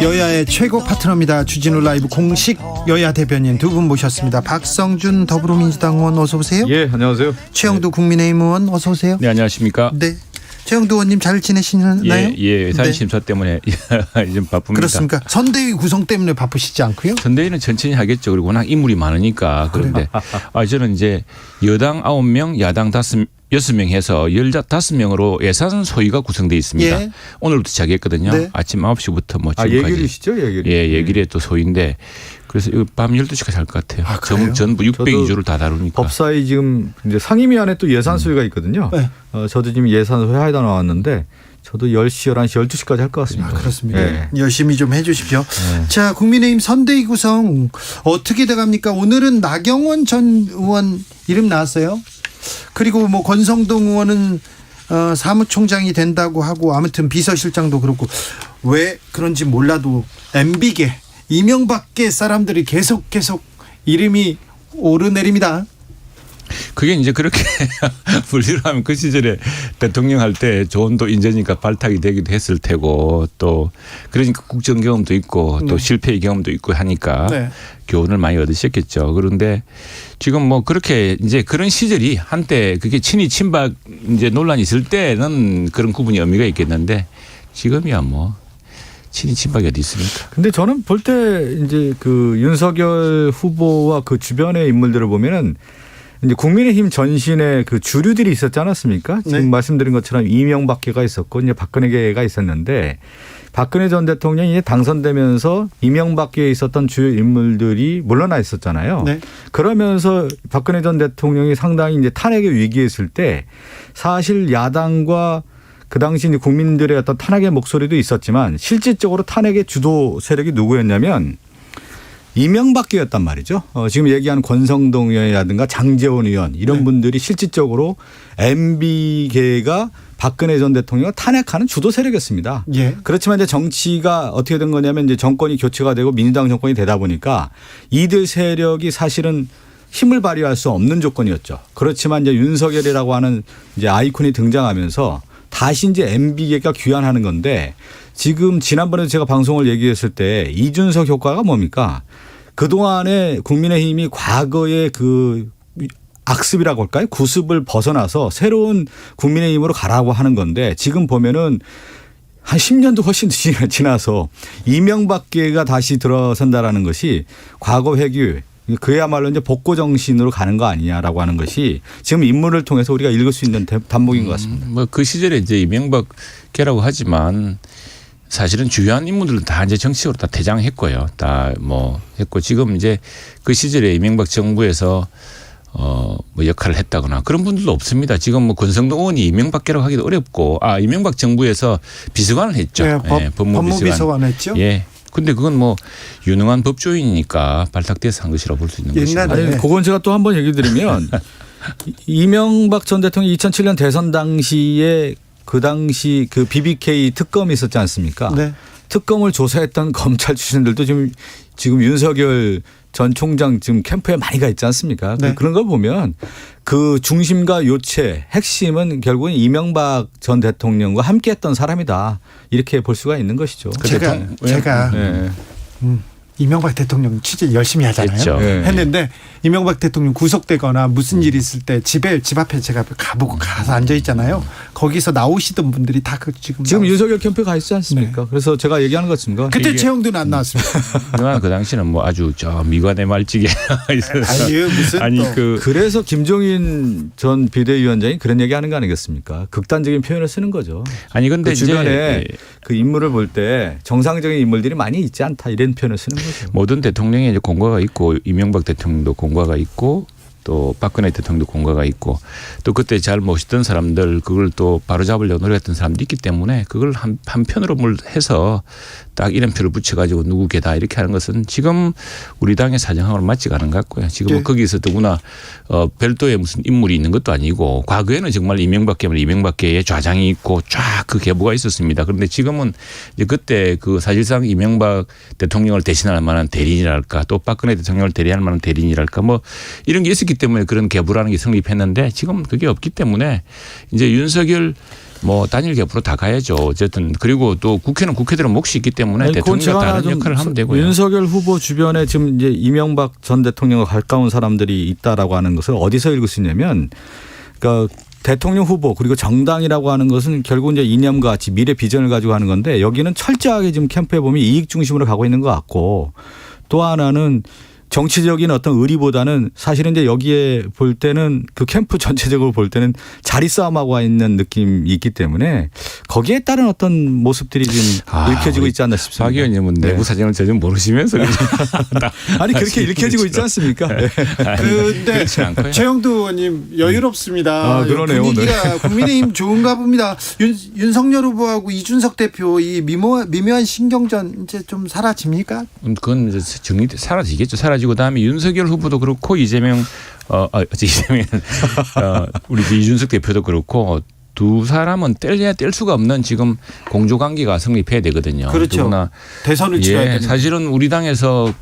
여야의 최고 파트너입니다. 주진우 라이브 공식 여야 대변인 두 분 모셨습니다. 박성준 더불어민주당 의원 어서 오세요. 예, 안녕하세요. 최영두 국민의힘 의원 어서 오세요. 네, 안녕하십니까. 네, 최영두 의원님 잘 지내시나요? 예, 예산심사 때문에 좀 바쁩니다. 그렇습니까? 선대위 구성 때문에 바쁘시지 않고요? 선대위는 천천히 하겠죠. 그리고 워낙 인물이 많으니까. 그런데 저는 이제 여당 9명, 야당 6명 해서 15명으로 예산 소위가 구성되어 있습니다. 예. 오늘부터 시작했거든요. 네. 아침 9시부터 뭐 지금까지. 예결이시죠? 예결이. 예, 예결이 또 소위인데 그래서 밤 12시까지 할 것 같아요. 전부 602조를 다 다루니까. 법사위 지금 이제 상임위 안에 또 예산 소위가 있거든요. 네. 저도 지금 예산 소위 하에다 나왔는데 저도 10시, 11시, 12시까지 할 것 같습니다. 그렇습니다. 예. 열심히 좀 해주십시오. 자, 국민의힘 선대위 구성 어떻게 돼갑니까? 오늘은 나경원 전 의원 이름 나왔어요. 그리고 뭐 권성동 의원은 사무총장이 된다고 하고 아무튼 비서실장도 그렇고 왜 그런지 몰라도 MB계 이명박계 사람들이 계속 이름이 오르내립니다. 그게 이제 그렇게 분류를 하면 그 시절에 대통령 할 때 조언도 인재니까 발탁이 되기도 했을 테고 또 그러니까 국정 경험도 있고 또 실패의 경험도 있고 하니까 네. 교훈을 많이 얻으셨겠죠. 그런데 지금 뭐 그렇게 이제 그런 시절이 한때 그게 친이 친박 이제 논란이 있을 때는 그런 구분이 의미가 있겠는데 지금이야 뭐 친이 친박이 어디 있습니까? 근데 저는 볼 때 이제 그 윤석열 후보와 그 주변의 인물들을 보면은 이제 국민의힘 전신에 그 주류들이 있었지 않았습니까? 지금 네. 말씀드린 것처럼 이명박계가 있었고 이제 박근혜계가 있었는데 박근혜 전 대통령이 당선되면서 이명박계에 있었던 주요 인물들이 물러나 있었잖아요. 네. 그러면서 박근혜 전 대통령이 상당히 이제 탄핵의 위기에 있을 때 사실 야당과 그 당시 이제 국민들의 어떤 탄핵의 목소리도 있었지만 실질적으로 탄핵의 주도 세력이 누구였냐면 이명박계였단 말이죠. 지금 얘기하는 권성동 의원이라든가 장제원 의원 이런 네. 분들이 실질적으로 MB계가 박근혜 전 대통령을 탄핵하는 주도 세력이었습니다. 예. 그렇지만 이제 정치가 어떻게 된 거냐면 이제 정권이 교체가 되고 민주당 정권이 되다 보니까 이들 세력이 사실은 힘을 발휘할 수 없는 조건이었죠. 그렇지만 이제 윤석열이라고 하는 이제 아이콘이 등장하면서 다시 이제 MB계가 귀환하는 건데 지금 지난번에 제가 방송을 얘기했을 때 이준석 효과가 뭡니까? 그동안에 국민의힘이 과거의 그 악습이라고 할까요? 구습을 벗어나서 새로운 국민의힘으로 가라고 하는 건데 지금 보면은 한 10년도 훨씬 지나서 이명박계가 다시 들어선다라는 것이 과거 회귀 그야말로 이제 복고 정신으로 가는 거 아니냐라고 하는 것이 지금 인물을 통해서 우리가 읽을 수 있는 단목인 것 같습니다. 뭐 그 시절에 이제 이명박계라고 하지만 사실은 주요한 인물들은 다 이제 정치적으로 다 퇴장했고요. 다 뭐 했고 지금 이제 그 시절에 이명박 정부에서 뭐 역할을 했다거나 그런 분들도 없습니다. 지금 뭐 권성동 의원이 이명박계라고 하기도 어렵고 이명박 정부에서 비서관을 했죠. 네, 법무비서관 했죠. 예. 근데 그건 뭐 유능한 법조인이니까 발탁돼서 한 것이라고 볼 수 있는 것이죠. 아니, 그건 제가 또 한 번 얘기 드리면 이명박 전 대통령이 2007년 대선 당시에 그 당시 그 BBK 특검이 있었지 않습니까? 네. 특검을 조사했던 검찰 출신들도 지금 윤석열 전 총장 지금 캠프에 많이 가 있지 않습니까? 네. 그런 걸 보면 그 중심과 요체 핵심은 결국은 이명박 전 대통령과 함께했던 사람이다. 이렇게 볼 수가 있는 것이죠. 제가 네. 이명박 대통령 취재 열심히 하잖아요. 했죠. 네. 했는데 이명박 대통령 구속되거나 무슨 일이 있을 때 집 앞에 제가 가서 앉아 있잖아요. 거기서 나오시던 분들이 다 지금 윤석열 캠프에 가 있지 않습니까? 네. 그래서 제가 얘기하는 것 같습니다. 그때 최영두는 안 나왔습니다. 그동안 그 당시는 뭐 아주 저 미관의 말직에 있어서 아니 무슨 또. 그래서 김종인 전 비대위원장이 그런 얘기하는 거 아니겠습니까? 극단적인 표현을 쓰는 거죠. 아니 근데 그 주변에 이제 그 인물을 볼 때 정상적인 인물들이 많이 있지 않다 이런 표현을 쓰는 거죠. 모든 대통령이 이제 공과가 있고 이명박 대통령도 공과가 있고 또 박근혜 대통령도 공과가 있고 또 그때 잘 모시던 사람들 그걸 또 바로잡으려고 노력했던 사람들이 있기 때문에 그걸 한편으로 뭘 해서 딱 이름표를 붙여가지고 누구 개다 이렇게 하는 것은 지금 우리 당의 사정하고는 맞지가 않은 것 같고요. 지금 네. 거기서 더구나 별도의 무슨 인물이 있는 것도 아니고 과거에는 정말 이명박계의 좌장이 있고 쫙 그 계보가 있었습니다. 그런데 지금은 이제 그때 그 사실상 이명박 대통령을 대신할 만한 대리인이랄까 또 박근혜 대통령을 대리할 만한 대리인이랄까 뭐 이런 게 있었기 때문에 그런 계보라는 게 성립했는데 지금 그게 없기 때문에 이제 윤석열 뭐 단일 개표로 다 가야죠. 어쨌든 그리고 또 국회는 국회대로 몫이 있기 때문에 대통령과 다른 역할을 하면 되고요. 윤석열 후보 주변에 지금 이제 이명박 전 대통령과 가까운 사람들이 있다라고 하는 것을 어디서 읽을 수 있냐면, 그러니까 대통령 후보 그리고 정당이라고 하는 것은 결국 이제 이념과 같이 미래 비전을 가지고 하는 건데, 여기는 철저하게 지금 캠프에 보면 이익 중심으로 가고 있는 것 같고, 또 하나는 정치적인 어떤 의리보다는 사실은 이제 여기에 볼 때는 그 캠프 전체적으로 볼 때는 자리 싸움하고 있는 느낌이 있기 때문에 거기에 따른 어떤 모습들이 지금 읽혀지고 있지 않나 싶습니다. 박 의원님은 내부 사정을 전혀 모르시면서 아니 그렇게 읽혀지고 있지 않습니까? 네. 근데 최영두 의원님 여유롭습니다. 그러네요. 분위기가 국민의힘 좋은가 봅니다. 윤석열 후보하고 이준석 대표 이 미묘한 신경전 이제 좀 사라집니까? 그건 이제 사라지겠죠. 사라지고 그다음에 윤석열 후보도 그렇고 이재명 우리 이준석 대표도 그렇고 두 사람은 뗄래야 뗄 수가 없는 지금 공조관계가 성립해야 되거든요. 그렇죠. 대선을 치러야 되는. 사실은 우리 당에서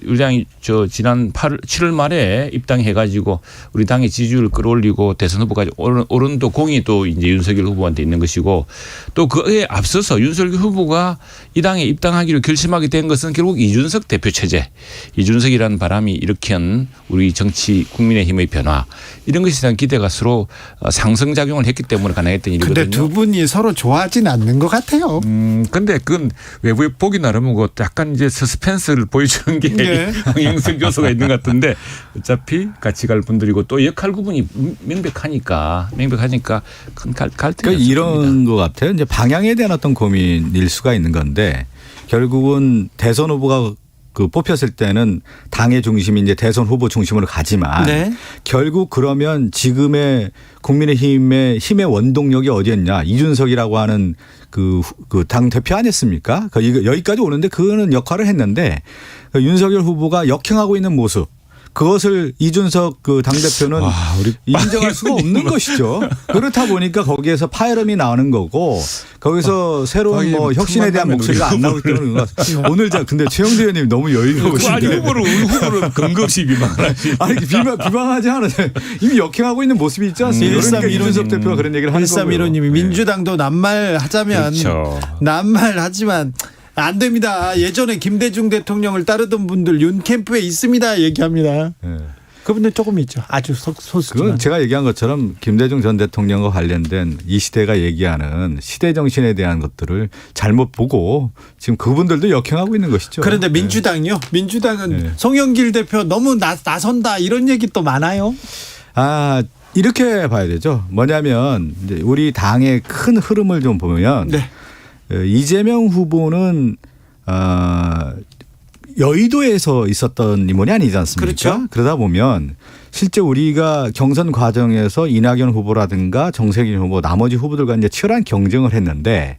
우리 당이 지난 7월 말에 입당해가지고 우리 당의 지지율을 끌어올리고 대선 후보까지 오른 또 공이 또 이제 윤석열 후보한테 있는 것이고, 또 그에 앞서서 윤석열 후보가 이 당에 입당하기로 결심하게 된 것은 결국 이준석 대표 체제, 이준석이라는 바람이 일으킨 우리 정치 국민의힘의 변화, 이런 것에 대한 기대가 서로 상승작용을 했기 때문에 가능했던 일이거든요. 근데 두 분이 서로 좋아하진 않는 것 같아요. 근데 그건 외부에 보기 나름이고 약간 이제 서스펜스를 보여주는 게 홍영석 교수가 있는 것 같은데, 어차피 같이 갈 분들이고 또 역할 구분이 명백하니까 큰 갈등이 그러니까 이런 것 같아요. 이제 방향에 대한 어떤 고민일 수가 있는 건데, 결국은 대선 후보가 뽑혔을 때는 당의 중심이 이제 대선 후보 중심으로 가지만 결국 그러면 지금의 국민의힘의 힘의 원동력이 어디였냐, 이준석이라고 하는 그 당 대표 아니었습니까? 여기까지 오는데 그거는 역할을 했는데, 윤석열 후보가 역행하고 있는 모습, 그것을 이준석 당대표는 인정할 수가 없는 것이죠. 그렇다 보니까 거기에서 파열음이 나오는 거고, 거기서 새로운 혁신에 대한 목소리가 안 나오기 때문에. 오늘 근데 최영두 의원님 너무 여유로우신데. 아니 후보를 근거 없이 비방하시는. 아니 비방하지 않으세요. 이미 역행하고 있는 모습이 있지 않습니까? 그러니까 이준석 대표가 그런 얘기를 하는 거고요. 1315님이 민주당도 낱말하자면 낱말하지만 안 됩니다. 예전에 김대중 대통령을 따르던 분들 윤 캠프에 있습니다. 얘기합니다. 그분들 조금 있죠. 아주 소수지만. 그건 제가 얘기한 것처럼 김대중 전 대통령과 관련된 이 시대가 얘기하는 시대 정신에 대한 것들을 잘못 보고 지금 그분들도 역행하고 있는 것이죠. 그런데 민주당이요? 민주당은 송영길 대표 너무 나선다 이런 얘기 또 많아요. 이렇게 봐야 되죠. 뭐냐면 이제 우리 당의 큰 흐름을 좀 보면 이재명 후보는 여의도에서 있었던 인물이 아니지 않습니까? 그렇죠. 그러다 보면 실제 우리가 경선 과정에서 이낙연 후보라든가 정세균 후보, 나머지 후보들과 이제 치열한 경쟁을 했는데,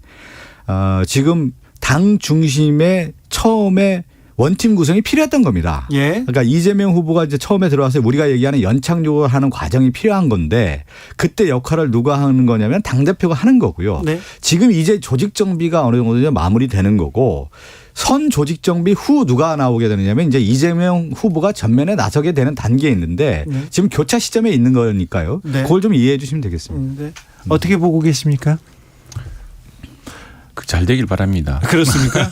지금 당 중심에 처음에 원팀 구성이 필요했던 겁니다. 그러니까 이재명 후보가 이제 처음에 들어와서 우리가 얘기하는 연착륙을 하는 과정이 필요한 건데, 그때 역할을 누가 하는 거냐면 당대표가 하는 거고요. 지금 이제 조직 정비가 어느 정도 마무리되는 거고, 선 조직 정비 후 누가 나오게 되느냐면 이제 이재명 후보가 전면에 나서게 되는 단계에 있는데, 지금 교차 시점에 있는 거니까요. 그걸 좀 이해해 주시면 되겠습니다. 어떻게 보고 계십니까? 잘 되길 바랍니다. 그렇습니까?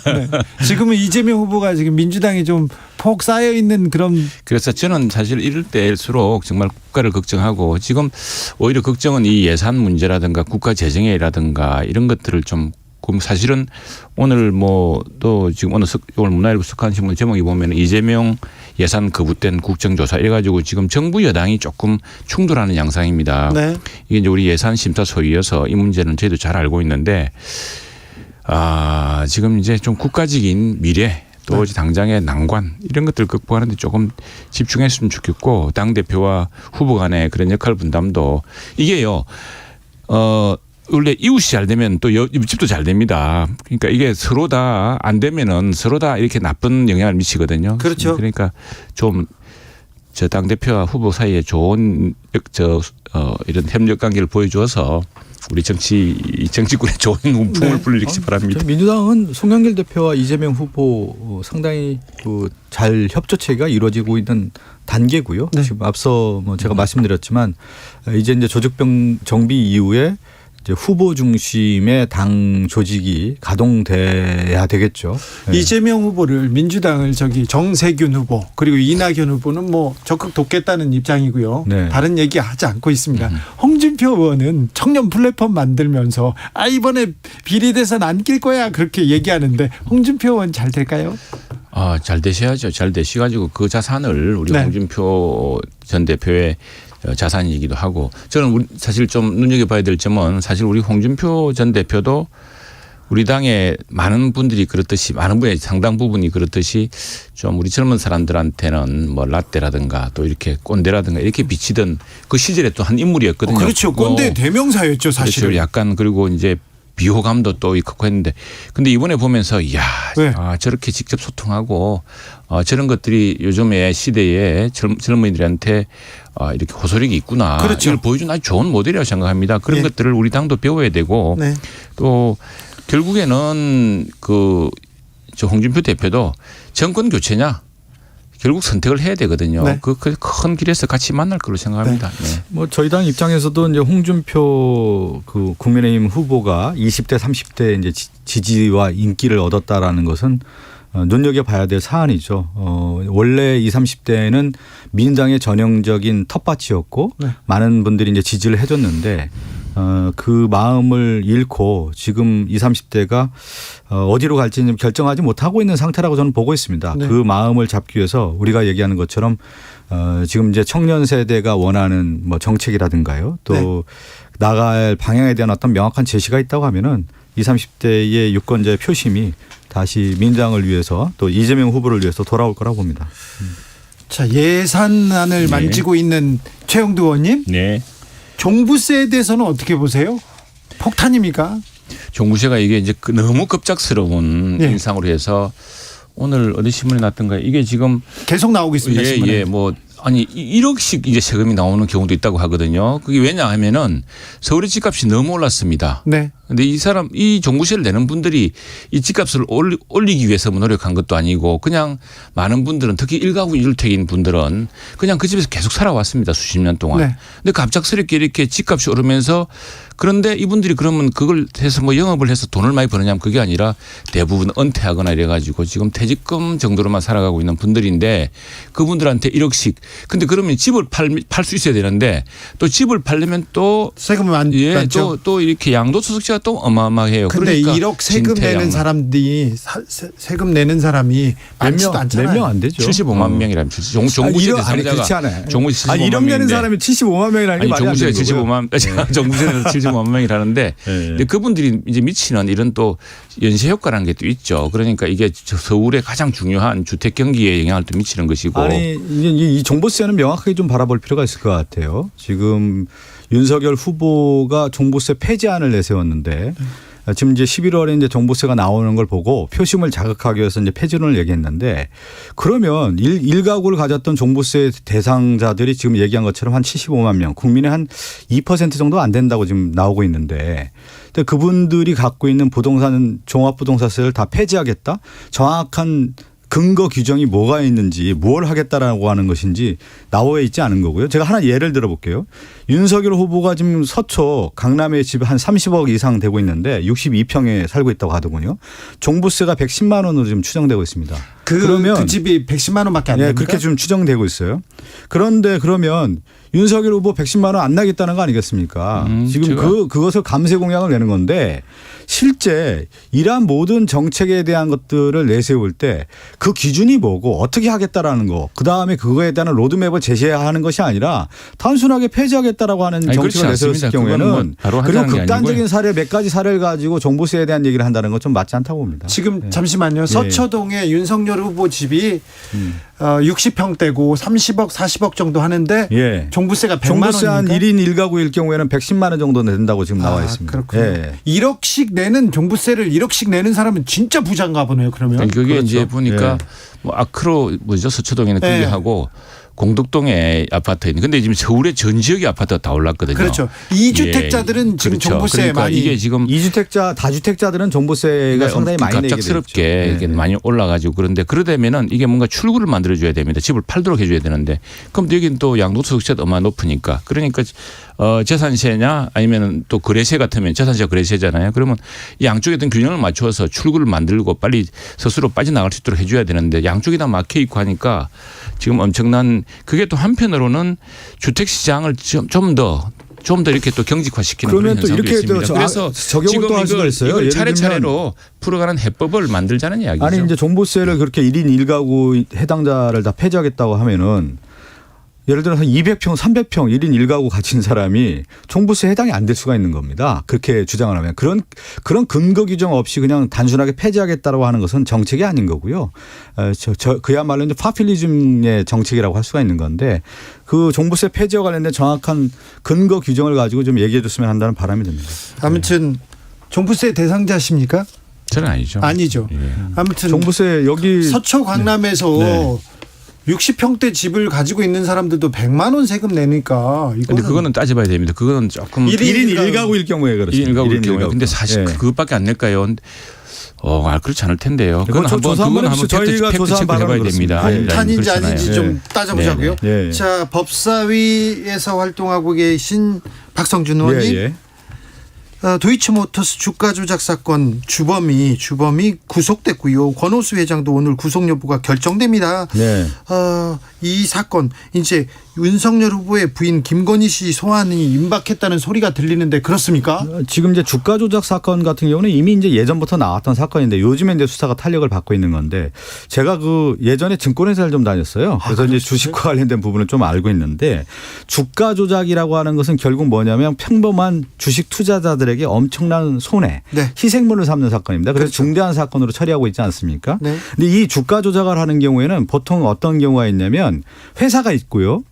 지금은 이재명 후보가 지금 민주당이 좀 폭 쌓여 있는 그런. 그래서 저는 사실 이럴 때일수록 정말 국가를 걱정하고, 지금 오히려 걱정은 이 예산 문제라든가 국가 재정이라든가 이런 것들을 좀, 사실은 오늘 또 지금 오늘 문화일보 석한 신문 제목이 보면 이재명 예산 거부된 국정조사 이래가지고 지금 정부 여당이 조금 충돌하는 양상입니다. 이게 이제 우리 예산 심사 소위여서 이 문제는 저희도 잘 알고 있는데, 지금 이제 좀 국가적인 미래 또 당장의 난관 이런 것들 극복하는 데 조금 집중했으면 좋겠고, 당대표와 후보 간의 그런 역할 분담도, 이게요, 원래 이웃이 잘 되면 또 옆집도 잘 됩니다. 그러니까 이게 서로 다 안 되면은 서로 다 이렇게 나쁜 영향을 미치거든요. 그렇죠. 그러니까 좀 저 당대표와 후보 사이에 좋은 이런 협력 관계를 보여줘서 우리 정치권에 좋은 운풍을 불리기 바랍니다. 민주당은 송영길 대표와 이재명 후보 상당히 잘 협조체가 이루어지고 있는 단계고요. 지금 앞서 제가 말씀드렸지만 이제 조직병 정비 이후에 이제 후보 중심의 당 조직이 가동돼야 되겠죠. 네. 이재명 후보를 민주당을 정세균 후보 그리고 이낙연 후보는 뭐 적극 돕겠다는 입장이고요. 네. 다른 얘기 하지 않고 있습니다. 홍준표 의원은 청년 플랫폼 만들면서 이번에 비례대선 안 낄 거야 그렇게 얘기하는데 홍준표 의원 잘 될까요? 잘 되셔야죠. 잘 되셔가지고 그 자산을 우리 네. 홍준표 전 대표의 자산이기도 하고 저는 사실 좀 눈여겨봐야 될 점은 사실 우리 홍준표 전 대표도 우리 당의 많은 분들이 그렇듯이 많은 분의 상당 부분이 그렇듯이 좀 우리 젊은 사람들한테는 뭐 라떼라든가 또 이렇게 꼰대라든가 이렇게 비치던 그 시절에 또 한 인물이었거든요. 그렇죠. 꼰대 대명사였죠 사실은. 그렇죠. 약간 그리고 이제 비호감도 또 있고 했는데 근데 이번에 보면서 이야 네. 저렇게 직접 소통하고 저런 것들이 요즘의 시대에 젊은이들한테 이렇게 호소력이 있구나. 그렇죠. 이걸 보여준 아주 좋은 모델이라고 생각합니다. 그런 네. 것들을 우리 당도 배워야 되고 네. 또 결국에는 저 홍준표 대표도 정권 교체냐 결국 선택을 해야 되거든요. 네. 그 큰 길에서 같이 만날 거로 생각합니다. 네. 뭐 저희 당 입장에서도 이제 홍준표 그 국민의힘 후보가 20대 30대 이제 지지와 인기를 얻었다라는 것은 눈여겨봐야 될 사안이죠. 원래 20, 30대는 민주당의 전형적인 텃밭이었고 네. 많은 분들이 이제 지지를 해줬는데 그 마음을 잃고 지금 20, 30대가 어디로 갈지 결정하지 못하고 있는 상태라고 저는 보고 있습니다. 네. 그 마음을 잡기 위해서 우리가 얘기하는 것처럼 지금 이제 청년 세대가 원하는 뭐 정책이라든가요. 또 네. 나갈 방향에 대한 어떤 명확한 제시가 있다고 하면은 20, 30대의 유권자의 표심이 다시 민주당을 위해서 또 이재명 후보를 위해서 돌아올 거라고 봅니다. 자 예산안을 네. 만지고 있는 최영두 의원님. 네. 종부세에 대해서는 어떻게 보세요? 폭탄입니까? 종부세가 이게 이제 너무 급작스러운 네. 인상으로 해서 오늘 어디 신문에 났던가요? 이게 지금 계속 나오고 있습니다. 신문에. 뭐 아니 1억씩 이제 세금이 나오는 경우도 있다고 하거든요. 그게 왜냐하면은 서울의 집값이 너무 올랐습니다. 네. 근데 이 종부세를 내는 분들이 이 집값을 올리기 위해서 노력한 것도 아니고 그냥 많은 분들은 특히 1가구 1주택인 분들은 그냥 그 집에서 계속 살아왔습니다. 수십 년 동안. 네. 근데 갑작스럽게 이렇게 집값이 오르면서 그런데 이분들이 그러면 그걸 해서 뭐 영업을 해서 돈을 많이 버느냐면 그게 아니라 대부분 은퇴하거나 이래가지고 지금 퇴직금 정도로만 살아가고 있는 분들인데 그분들한테 1억씩. 근데 그러면 집을 팔 수 있어야 되는데 또 집을 팔려면 또 세금을 안 받죠. 또 이렇게 양도소득세가 또 어마어마해요. 근데 그러니까 1억 세금 진퇴양난. 내는 사람들이 세금 내는 사람이 많지도 않잖아요. 몇 명 안 되죠. 75만 명이라면 종부세 아니 대상자가 그렇지 않아요. 종부세 75만 아니 1억 내는 명인데. 사람이 75만 명이라는 게 아니 말이 안 종부세 되는 거고요. 75만 종부세는 75만 명이라는데 근데 그분들이 이제 미치는 이런 또 연쇄 효과라는 게 또 있죠. 그러니까 이게 서울의 가장 중요한 주택 경기에 영향을 또 미치는 것이고. 아니 이 종부세는 명확하게 좀 바라볼 필요가 있을 것 같아요. 지금 윤석열 후보가 종부세 폐지안을 내세웠는데 지금 이제 11월에 이제 종부세가 나오는 걸 보고 표심을 자극하기 위해서 이제 폐지론을 얘기했는데 그러면 1가구를 가졌던 종부세 대상자들이 지금 얘기한 것처럼 한 75만 명, 국민의 한 2% 정도 안 된다고 지금 나오고 있는데 그분들이 갖고 있는 부동산 종합부동산세를 다 폐지하겠다? 정확한 근거 규정이 뭐가 있는지 뭘 하겠다라고 하는 것인지 나와 있지 않은 거고요. 제가 하나 예를 들어볼게요. 윤석열 후보가 지금 서초 강남에 집 한 30억 이상 되고 있는데 62평에 살고 있다고 하더군요. 종부세가 110만 원으로 지금 추정되고 있습니다. 그 집이 110만 원밖에 안 네, 됩니까? 그렇게 좀 추정되고 있어요. 그런데 그러면 윤석열 후보 110만 원 안 나겠다는 거 아니겠습니까? 지금 그것을 감세 공약을 내는 건데 실제 이러한 모든 정책에 대한 것들을 내세울 때 그 기준이 뭐고 어떻게 하겠다라는 거 그다음에 그거에 대한 로드맵을 제시하는 것이 아니라 단순하게 폐지하겠다라고 하는 정책을 내세웠을 경우에는 뭐 바로 그리고 하자는 게 극단적인 아니고요. 사례 몇 가지 사례를 가지고 종부세에 대한 얘기를 한다는 건 좀 맞지 않다고 봅니다. 지금 잠시만요. 서초동에 윤석열 후보 집이 60평대고 30억 40억 정도 하는데 예. 종부세가 100만 종부세 한 원입니까? 1인 1가구일 경우에는 110만 원 정도 낸다고 지금 나와 있습니다. 그렇군요. 예. 1억씩 내는 종부세를 1억씩 내는 사람은 진짜 부자인가 보네요. 그러면. 그게 그렇죠. 이제 보니까 예. 뭐 아크로 서초동에는 그게 예. 하고 공덕동에 아파트 있는. 근데 지금 서울의 전 지역의 아파트가 다 올랐거든요. 그렇죠. 2주택자들은 지금 그렇죠. 종부세 그러니까 많이. 이게 지금 2주택자, 다주택자들은 종부세가 상당히 많이 내게 갑작스럽게 되죠. 이게 많이 올라가지고 그런데 그러다면은 이게 뭔가 출구를 만들어줘야 됩니다. 집을 팔도록 해줘야 되는데 그럼 여기는 또 양도소득세도 얼마나 높으니까 그러니까 재산세냐 아니면 또 거래세 같으면 재산세가 거래세잖아요. 그러면 이 양쪽에 어떤 균형을 맞춰서 출구를 만들고 빨리 스스로 빠져나갈 수 있도록 해줘야 되는데 양쪽이 다 막혀 있고 하니까 지금 엄청난 그게 또 한편으로는 주택시장을 좀 더 이렇게 또 경직화시키는 그런 그러면 또 현상도 이렇게 있습니다. 그래서 적용을 또 할 수가 있어요. 이걸 예를 차례차례로 풀어가는 해법을 만들자는 이야기죠. 아니 이제 종부세를 그렇게 1인 1가구 해당자를 다 폐지하겠다고 하면은 예를 들어서 200평, 300평 1인 1가구 가진 사람이 종부세 해당이 안 될 수가 있는 겁니다. 그렇게 주장을 하면 그런 근거 규정 없이 그냥 단순하게 폐지하겠다고 하는 것은 정책이 아닌 거고요. 그야말로 이제 파퓰리즘의 정책이라고 할 수가 있는 건데 그 종부세 폐지와 관련된 정확한 근거 규정을 가지고 좀 얘기해 줬으면 한다는 바람이 듭니다. 아무튼 종부세 대상자십니까? 저는 아니죠. 아니죠. 예. 아무튼 종부세 여기 서초 강남에서 네. 60평대 집을 가지고 있는 사람들도 100만 원 세금 내니까 근데 그거는 따져봐야 됩니다. 그거는 조금 1인 1가구일 경우에 그렇습니다. 1인 1가구일 1인 경우에. 1가구. 근데 사실 예. 그것밖에 안 낼까요? 그렇지 않을 텐데요. 그건 조사 한번 해보시죠. 저희가 조사한 팩트 해봐야 바람은 됩니다. 폭탄인지 아닌지 네. 좀 따져보자고요. 네. 네. 자, 법사위에서 활동하고 계신 박성준 의원님. 예. 도이치모터스 주가 조작 사건 주범이 구속됐고요. 권오수 회장도 오늘 구속 여부가 결정됩니다. 네. 이 사건 이제 윤석열 후보의 부인 김건희 씨 소환이 임박했다는 소리가 들리는데 그렇습니까? 지금 이제 주가 조작 사건 같은 경우는 이미 이제 예전부터 나왔던 사건인데 요즘에 이제 수사가 탄력을 받고 있는 건데 제가 그 예전에 증권회사를 좀 다녔어요. 그래서 이제 주식과 관련된 부분을 좀 알고 있는데 주가 조작이라고 하는 것은 결국 뭐냐면 평범한 주식 투자자들에게 엄청난 손해, 네. 희생물을 삼는 사건입니다. 그래서 그렇죠. 중대한 사건으로 처리하고 있지 않습니까? 네. 근데 이 주가 조작을 하는 경우에는 보통 어떤 경우가 있냐면 회사가 있고요.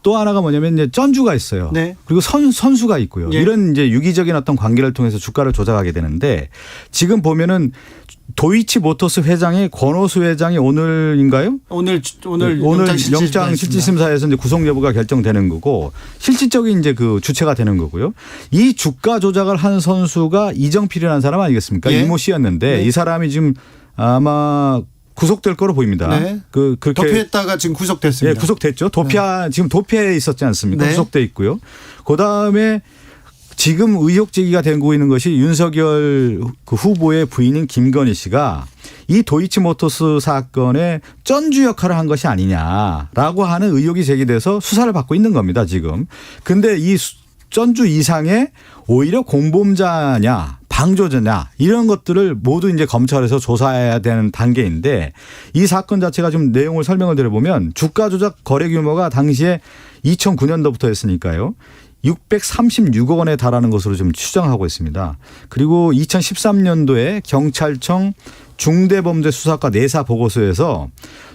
또 하나가 뭐냐면 이제 전주가 있어요. 네. 그리고 선수가 있고요. 예. 이런 이제 유기적인 어떤 관계를 통해서 주가를 조작하게 되는데 지금 보면은 도이치모터스 회장의 권오수 회장이 오늘인가요? 오늘 영장 실질심사에서 이제 구속 여부가 결정되는 거고 실질적인 이제 그 주체가 되는 거고요. 이 주가 조작을 한 선수가 이정필이라는 사람 아니겠습니까? 예. 이모 씨였는데 네. 이 사람이 지금 아마 구속될 거로 보입니다. 네. 그렇게 도피했다가 지금 구속됐습니다. 예, 구속됐죠. 지금 도피해 있었지 않습니까? 네. 구속돼 있고요. 그다음에 지금 의혹 제기가 되고 있는 것이 윤석열 그 후보의 부인인 김건희 씨가 이 도이치모터스 사건의 전주 역할을 한 것이 아니냐라고 하는 의혹이 제기돼서 수사를 받고 있는 겁니다, 지금. 근데 이 전주 이상의 오히려 공범자냐 방조자냐 이런 것들을 모두 이제 검찰에서 조사해야 되는 단계인데 이 사건 자체가 좀 내용을 설명을 드려보면 주가 조작 거래 규모가 당시에 2009년도부터 했으니까요. 636억 원에 달하는 것으로 좀 추정하고 있습니다. 그리고 2013년도에 경찰청 중대범죄수사과 내사 보고서에서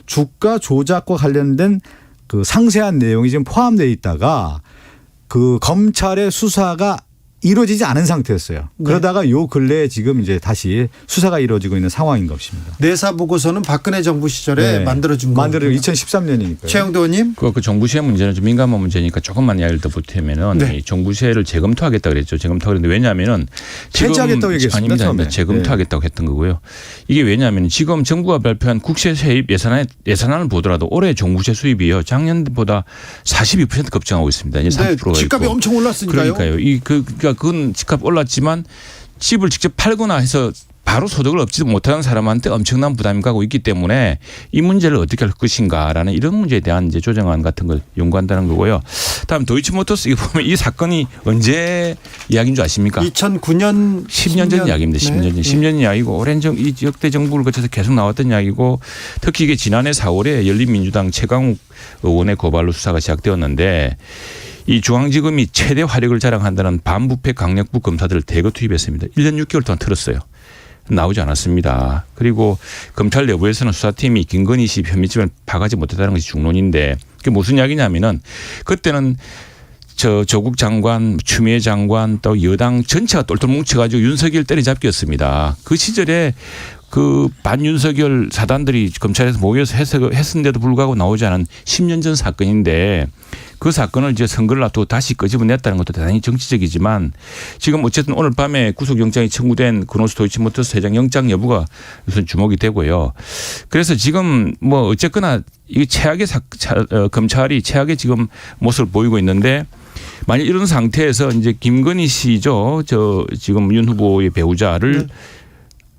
주가 조작과 관련된 그 상세한 내용이 지금 포함되어 있다가 그 검찰의 수사가 이루어지지 않은 상태였어요. 네. 그러다가 요 근래에 지금 이제 다시 수사가 이루어지고 있는 상황인 것입니다. 내사 보고서는 박근혜 정부 시절에 만들어진 거. 2013년이니까요. 최영도 의원님. 그 정부세 문제는 좀 민감한 문제니까 조금만 이야기를 더 보태면은 네. 이 정부세를 재검토하겠다 그랬죠. 재검토하는데 왜냐하면은 폐지하겠다고 얘기했습니다. 아닙니다. 재검토하겠다고 했던 거고요. 이게 왜냐하면 지금 정부가 발표한 국세 세입 예산안을 보더라도 올해 종부세 수입이요 작년보다 42% 급증하고 있습니다. 이제 30%가 집값이 있고. 엄청 올랐으니까요. 그러니까요. 그러니까 그건 집값 올랐지만 집을 직접 팔거나 해서 바로 소득을 얻지도 못하는 사람한테 엄청난 부담이 가고 있기 때문에 이 문제를 어떻게 할 것인가라는 이런 문제에 대한 이제 조정안 같은 걸 연구한다는 거고요. 다음 도이치모터스 이거 보면 이 사건이 언제 이야기인 줄 아십니까? 2009년 10년 전 이야기입니다. 10년 전. 네. 10년 이야기고 오랜 이 역대 정부를 거쳐서 계속 나왔던 이야기고 특히 이게 지난해 4월에 열린민주당 최강욱 의원의 고발로 수사가 시작되었는데 이 중앙지검이 최대 화력을 자랑한다는 반부패 강력부 검사들을 대거 투입했습니다. 1년 6개월 동안 틀었어요. 나오지 않았습니다. 그리고 검찰 내부에서는 수사팀이 김건희 씨 혐의점을 파가지 못했다는 것이 중론인데 그게 무슨 이야기냐면은 그때는 저 조국 장관, 추미애 장관 또 여당 전체가 똘똘 뭉쳐가지고 윤석열 때려잡기였습니다. 그 시절에 그 반윤석열 사단들이 검찰에서 모여서 했는데도 불구하고 나오지 않은 10년 전 사건인데 그 사건을 이제 선거를 앞두고 다시 끄집어냈다는 것도 대단히 정치적이지만 지금 어쨌든 오늘 밤에 구속영장이 청구된 그노스 도이치모터스 회장 영장 여부가 우선 주목이 되고요. 그래서 지금 뭐 어쨌거나 이 최악의 검찰이 최악의 지금 모습을 보이고 있는데 만약 이런 상태에서 이제 김건희 씨죠. 저 지금 윤 후보의 배우자를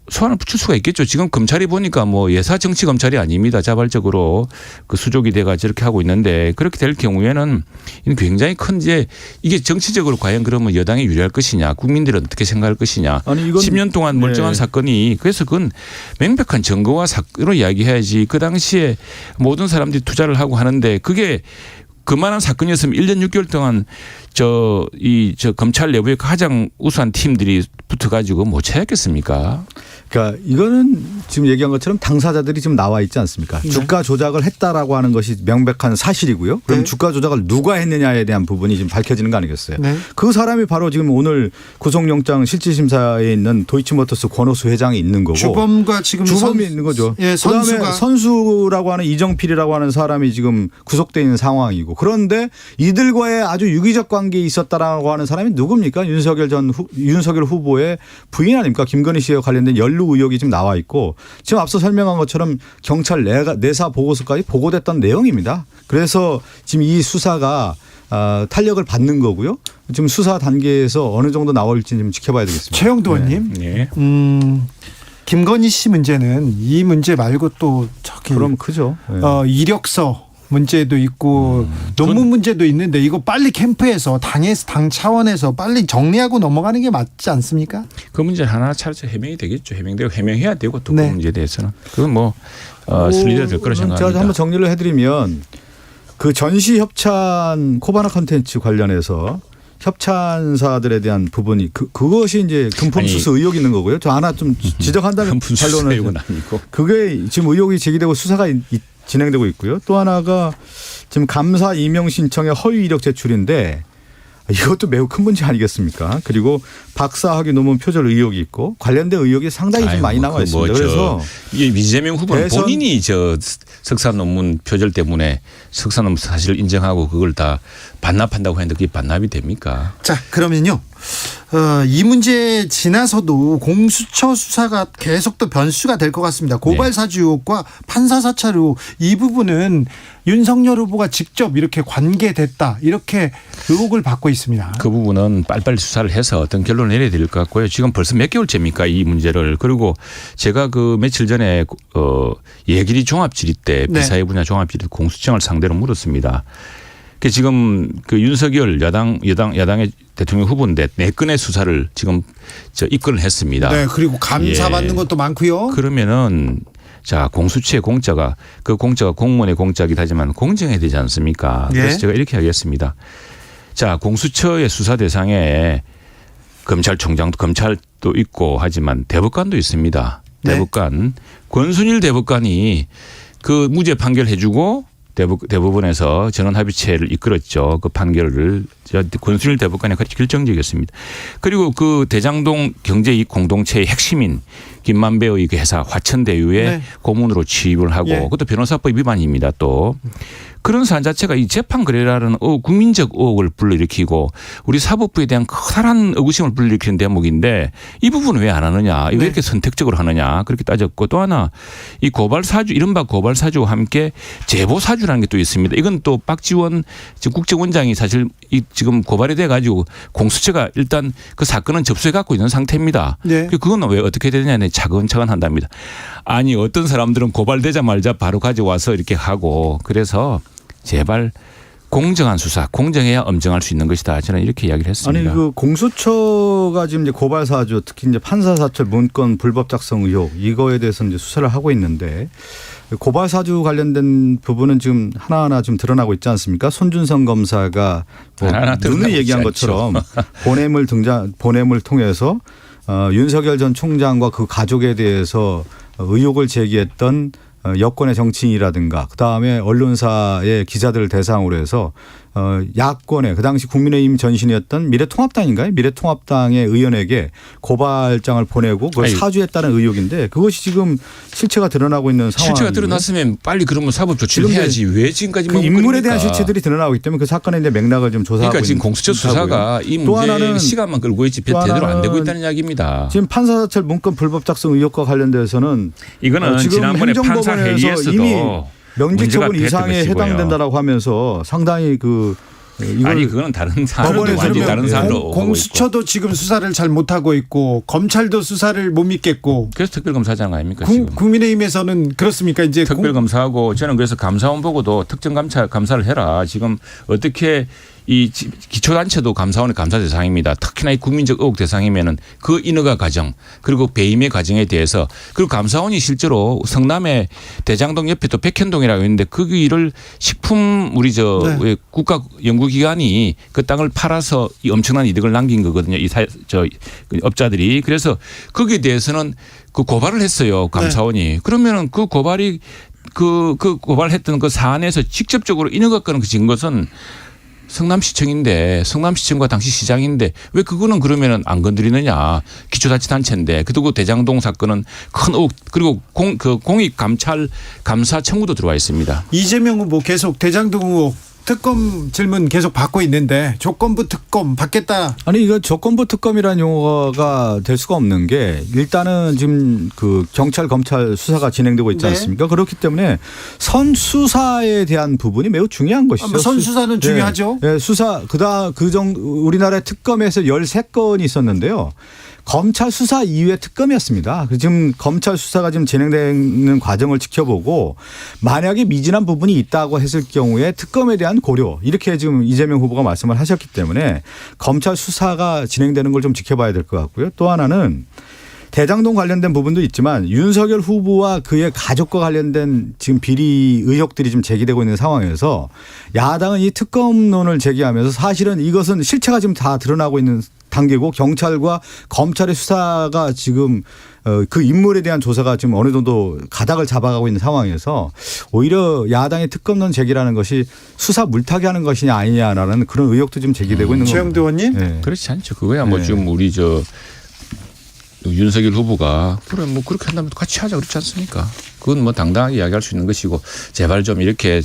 소환을 붙일 수가 있겠죠. 지금 검찰이 보니까 뭐 예사 정치 검찰이 아닙니다. 자발적으로 그 수족이 돼가 저렇게 하고 있는데 그렇게 될 경우에는 굉장히 큰 이제 이게 정치적으로 과연 그러면 여당이 유리할 것이냐, 국민들은 어떻게 생각할 것이냐. 아니 이건 10년 동안 멀쩡한 사건이 그래서 그건 명백한 증거와 사건으로 이야기해야지. 그 당시에 모든 사람들이 투자를 하고 하는데 그게 그만한 사건이었으면 1년 6개월 동안 저 검찰 내부의 가장 우수한 팀들이 붙어가지고 못 찾았겠습니까? 그러니까 이거는 지금 얘기한 것처럼 당사자들이 지금 나와 있지 않습니까? 네. 주가 조작을 했다라고 하는 것이 명백한 사실이고요. 그럼 네. 주가 조작을 누가 했느냐에 대한 부분이 지금 밝혀지는 거 아니겠어요? 네. 그 사람이 바로 지금 오늘 구속영장 실질심사에 있는 도이치모터스 권오수 회장이 있는 거고. 주범과 지금 주범이 있는 거죠. 예, 그다음에 선수라고 하는 이정필이라고 하는 사람이 지금 구속돼 있는 상황이고. 그런데 이들과의 아주 유기적 관계에 있었다라고 하는 사람이 누굽니까? 윤석열 후보의 부인 아닙니까? 김건희 씨와 관련된 연루 의혹이 지금 나와 있고 지금 앞서 설명한 것처럼 경찰 내사 보고서까지 보고됐던 내용입니다. 그래서 지금 이 수사가 탄력을 받는 거고요. 지금 수사 단계에서 어느 정도 나올지 좀 지켜봐야 되겠습니다. 최영도 의원님. 네. 김건희 씨 문제는 이 문제 말고 또 저기 그럼 크죠. 네. 이력서 문제도 있고 논문 문제도 있는데 이거 빨리 캠프에서 당 차원에서 빨리 정리하고 넘어가는 게 맞지 않습니까? 그 문제 하나 차례 해명이 되겠죠. 해명되고 해명해야 되고 또 그 네. 문제에 대해서는 그건 뭐 순리대로 될 거라 생각합니다. 제가 한번 정리를 해드리면 그 전시 협찬 코바나 콘텐츠 관련해서 협찬사들에 대한 부분이 그것이 이제 금품 수수 의혹이 있는 거고요. 저 하나 좀 지적한다면 금품 수수 의혹은 아니고 그게 지금 의혹이 제기되고 수사가 진행되고 있고요. 또 하나가 지금 감사 임명 신청의 허위 이력 제출인데 이것도 매우 큰 문제 아니겠습니까? 그리고 박사학위 논문 표절 의혹이 있고 관련된 의혹이 상당히 좀 많이 나와 있습니다. 그래서 이재명 후보는 본인이 저 석사 논문 표절 때문에 석사 논문 사실을 인정하고 그걸 다 반납한다고 했는데 그게 반납이 됩니까? 자, 그러면요. 이 문제 지나서도 공수처 수사가 계속 또 변수가 될 것 같습니다. 고발 사주 의혹과 판사 사찰 의혹 이 부분은 윤석열 후보가 직접 이렇게 관계됐다 이렇게 의혹을 받고 있습니다. 그 부분은 빨리빨리 수사를 해서 어떤 결론을 내려야 될 것 같고요. 지금 벌써 몇 개월째입니까 이 문제를. 그리고 제가 그 며칠 전에 예길이 종합질의 때 비사회 분야 종합질의 공수처를 상대로 물었습니다. 지금 그 윤석열 야당의 대통령 후보인데 4건의 수사를 지금 입건을 했습니다. 네, 그리고 감사받는 것도 많고요. 그러면은 자 공수처의 공짜가 그 공짜가 공무원의 공짜이긴 하지만 공정해야 되지 않습니까? 그래서 제가 이렇게 하겠습니다. 자 공수처의 수사 대상에 검찰총장도 검찰도 있고 하지만 대법관도 있습니다. 대법관 권순일 대법관이 그 무죄 판결해주고 대법원에서 전원합의체를 이끌었죠. 그 판결을 권순일 대법관이 결정적이었습니다. 그리고 그 대장동 경제이익 공동체의 핵심인 김만배의 그 회사 화천대유에 고문으로 취입을 하고 그것도 변호사법 위반입니다. 또 그런 사안 자체가 이 재판 거래라는 국민적 의혹을 불러일으키고 우리 사법부에 대한 커다란 의구심을 불러일으키는 대목인데 이 부분은 왜 안 하느냐, 왜 이렇게 선택적으로 하느냐 그렇게 따졌고 또 하나 이 고발 사주 이른바 고발 사주와 함께 제보 사주라는 게 또 있습니다. 이건 또 박지원 국정원장이 사실 지금 고발이 돼 가지고 공수처가 일단 그 사건은 접수해 갖고 있는 상태입니다. 그건 왜 어떻게 되느냐 차근차근 한답니다. 아니 어떤 사람들은 고발되자마자 바로 가져와서 이렇게 하고 그래서 제발 공정한 수사, 공정해야 엄정할 수 있는 것이다. 저는 이렇게 이야기를 했습니다. 아니 그 공수처가 지금 이제 고발 사주, 특히 이제 판사 사찰 문건 불법 작성 의혹 이거에 대해서 이제 수사를 하고 있는데 고발 사주 관련된 부분은 지금 하나하나 좀 드러나고 있지 않습니까? 손준성 검사가 뭐 누누이 얘기한 것처럼 보냄을 통해서 윤석열 전 총장과 그 가족에 대해서 의혹을 제기했던 여권의 정치인이라든가 그다음에 언론사의 기자들을 대상으로 해서 야권의 그 당시 국민의힘 전신이었던 미래통합당인가요? 미래통합당의 의원에게 고발장을 보내고 그걸 아니, 사주했다는 의혹인데 그것이 지금 실체가 드러나고 있는 상황. 실체가 드러났으면 빨리 그러면 사법 조치를 지금 해야지 왜 지금까지 그 인물에 대한 실체들이 드러나고 있기 때문에 그 사건의 이제 맥락을 좀 조사하고 그러니까 지금 있는 공수처 있다고요. 수사가 이 또 문제의 하나는 시간만 끌고 있지 또 제대로 안 하나는 되고 있다는 이야기입니다. 지금 판사사찰 문건 불법 작성 의혹과 관련돼서는 이거는 지금 지난번에 판사 행정법원에서 회의에서도 이미 명직 문제가 처분 됐던 이상에 것이고요. 해당된다라고 하면서 상당히 이걸 아니 그거는 다른 사안으로 법원에서 완전히 그러면 다른 사안으로 오고 있고. 공수처도 지금 수사를 잘 못하고 있고 검찰도 수사를 못 믿겠고 그래서 특별검사장 아닙니까 지금. 국민의힘에서는 그렇습니까? 이제 특별검사하고 저는 그래서 감사원 보고도 특정 감사를 해라. 지금 어떻게 이 기초단체도 감사원의 감사 대상입니다. 특히나 이 국민적 의혹 대상이면은 그 인허가 과정 그리고 배임의 과정에 대해서 그리고 감사원이 실제로 성남의 대장동 옆에 또 백현동이라고 있는데 거기를 식품 우리 네. 국가 연구기관이 그 땅을 팔아서 이 엄청난 이득을 남긴 거거든요. 업자들이. 그래서 거기에 대해서는 그 고발을 했어요. 감사원이. 그러면은 그 고발이 그 고발했던 그 사안에서 직접적으로 인허가 건을 지은 것은 성남시청인데 성남시청과 당시 시장인데 왜 그거는 그러면은 안 건드리느냐. 기초자치단체인데 그리고 대장동 사건은 큰 의혹 그리고 공익 감사 청구도 들어와 있습니다. 이재명 후보 계속 대장동 의혹 특검 질문 계속 받고 있는데 조건부 특검 받겠다. 아니 이거 조건부 특검이라는 용어가 될 수가 없는 게 일단은 지금 그 경찰 검찰 수사가 진행되고 있지 않습니까? 그렇기 때문에 선 수사에 대한 부분이 매우 중요한 것이죠. 선 수사는 중요하죠. 네, 수사 우리나라의 특검에서 13건이 있었는데요. 검찰 수사 이후의 특검이었습니다. 지금 검찰 수사가 지금 진행되는 과정을 지켜보고 만약에 미진한 부분이 있다고 했을 경우에 특검에 대한 고려 이렇게 지금 이재명 후보가 말씀을 하셨기 때문에 검찰 수사가 진행되는 걸 좀 지켜봐야 될 것 같고요. 또 하나는 대장동 관련된 부분도 있지만 윤석열 후보와 그의 가족과 관련된 지금 비리 의혹들이 좀 제기되고 있는 상황에서 야당은 이 특검론을 제기하면서 사실은 이것은 실체가 지금 다 드러나고 있는 단계고 경찰과 검찰의 수사가 지금 그 인물에 대한 조사가 지금 어느 정도 가닥을 잡아가고 있는 상황에서 오히려 야당의 특검론 제기라는 것이 수사 물타기 하는 것이냐 아니냐라는 그런 의혹도 좀 제기되고 있는 겁니다. 최영두 의원님. 네. 그렇지 않죠. 그거야 뭐 네. 지금 우리 윤석열 후보가 그래 뭐 그렇게 한다면 같이 하자 그렇지 않습니까? 그건 뭐 당당하게 이야기할 수 있는 것이고 제발 좀 이렇게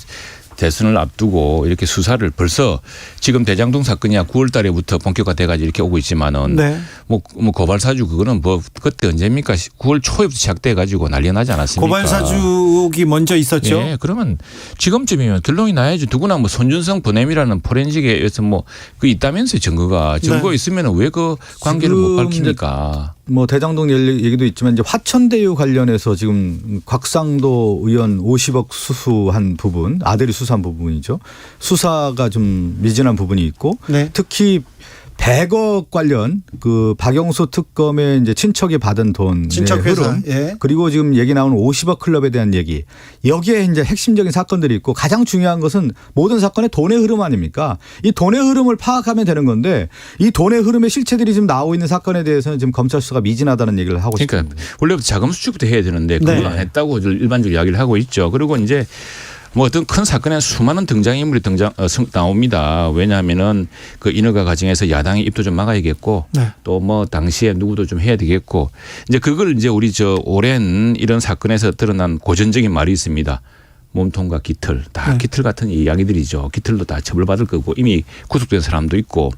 대선을 앞두고 이렇게 수사를 벌써 지금 대장동 사건이야 9월 달에부터 본격화돼 가지고 이렇게 오고 있지만은 네. 뭐 고발 사주 그거는 뭐 그때 언제입니까? 9월 초에부터 시작돼 가지고 난리 나지 않았습니까? 고발 사주 의혹이 먼저 있었죠. 예, 그러면 지금쯤이면 들렁이 나야지. 누구나 뭐 손준성 보냄이라는 포렌식에서 뭐 그 있다면서요 증거가. 증거 있으면 왜 그 관계를 못 밝힙니까? 뭐 대장동 얘기도 있지만 이제 화천대유 관련해서 지금 곽상도 의원 50억 수수한 부분 아들이 수수한 부분이죠. 수사가 좀 미진한 부분이 있고 네. 특히 100억 관련 그 박영수 특검의 이제 친척이 받은 돈 친척 회사. 흐름 예. 그리고 지금 얘기 나오는 50억 클럽에 대한 얘기 여기에 이제 핵심적인 사건들이 있고 가장 중요한 것은 모든 사건의 돈의 흐름 아닙니까? 이 돈의 흐름을 파악하면 되는 건데 이 돈의 흐름의 실체들이 지금 나오고 있는 사건에 대해서는 지금 검찰 수사가 미진하다는 얘기를 하고 그러니까 싶습니다. 원래부터 자금 수출부터 해야 되는데 그걸 네. 안 했다고 일반적으로 이야기를 하고 있죠. 그리고 이제 뭐 어떤 큰 사건에 수많은 등장인물이 나옵니다. 왜냐하면은 그 인허가 과정에서 야당의 입도 좀 막아야겠고 네. 또 뭐 당시에 누구도 좀 해야 되겠고 이제 그걸 이제 우리 오랜 이런 사건에서 드러난 고전적인 말이 있습니다. 몸통과 깃털 다 네. 깃털 같은 이야기들이죠. 깃털도 다 처벌받을 거고 이미 구속된 사람도 있고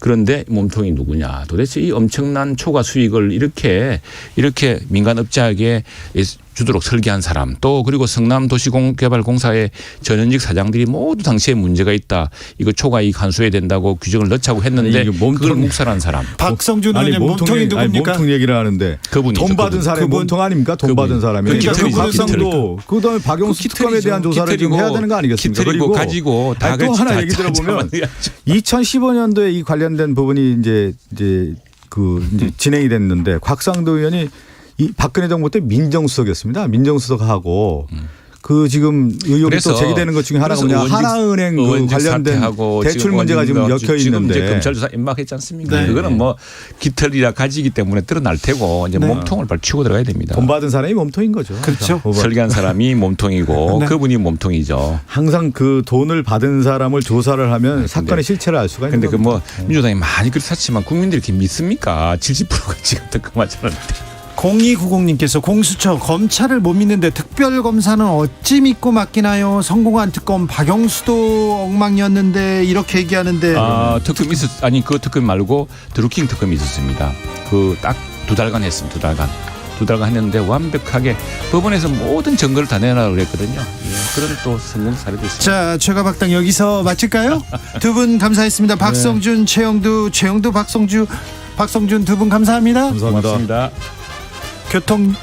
그런데 몸통이 누구냐. 도대체 이 엄청난 초과 수익을 이렇게 민간업자에게 주도록 설계한 사람 또 그리고 성남도시개발공사의 전현직 사장들이 모두 당시에 문제가 있다. 이거 초과이익 환수해야 된다고 규정을 넣자고 했는데 그걸 묵살한 사람. 박성준 의원님 몸통이 누굽니까? 몸통 얘기를 하는데 그분이죠, 돈 받은 그분. 사람이 몸통 아닙니까? 돈 받은 사람이. 그러니까 그 깃털이죠, 곽상도 그다음에 박영수 특검에 대한 조사를 지금 해야 되는 거 아니겠습니까? 깃털이고 가지고 다 또 하나 얘기 들어보면 2015년도에 이 관련된 부분이 이제 진행이 됐는데 곽상도 의원이 이 박근혜 정부 때 민정수석이었습니다. 민정수석하고 그 지금 의혹이 그래서 또 제기되는 것 중에 하나가 뭐냐, 하나은행 그 의원직 관련된 사퇴하고 대출 문제가 지금 엮여 지금 이제 있는데 검찰 조사 임박했지 않습니까? 네. 그거는 뭐 깃털이라 가지기 때문에 드러날 테고 이제 네. 몸통을 빨리 치고 들어가야 됩니다. 돈 받은 사람이 몸통인 거죠. 그렇죠. 설계한 사람이 몸통이고 네. 그분이 몸통이죠. 항상 그 돈을 받은 사람을 조사를 하면 사건의 실체를 알 수가 있는 근데 그 겁니다. 뭐 민주당이 많이 그렇게 샀지만 국민들이 이렇게 믿습니까? 70%가 지금 특검하잖아요. 0290님께서 공수처 검찰을 못 믿는데 특별검사는 어찌 믿고 맡기나요? 성공한 특검 박영수도 엉망이었는데 이렇게 얘기하는데 아, 특검 아니 그 특검 말고 드루킹 특검이 있었습니다. 그 딱 2달간 했습니다. 2달간 했는데 완벽하게 법원에서 모든 증거를 다 내놔라고 그랬거든요. 예, 그런 또 성공 사례도 있습니다. 자, 최가박당 여기서 마칠까요? 두 분 감사했습니다. 박성준, 최영두, 박성준 두 분 감사합니다. 감사합니다. 고맙습니다. 교통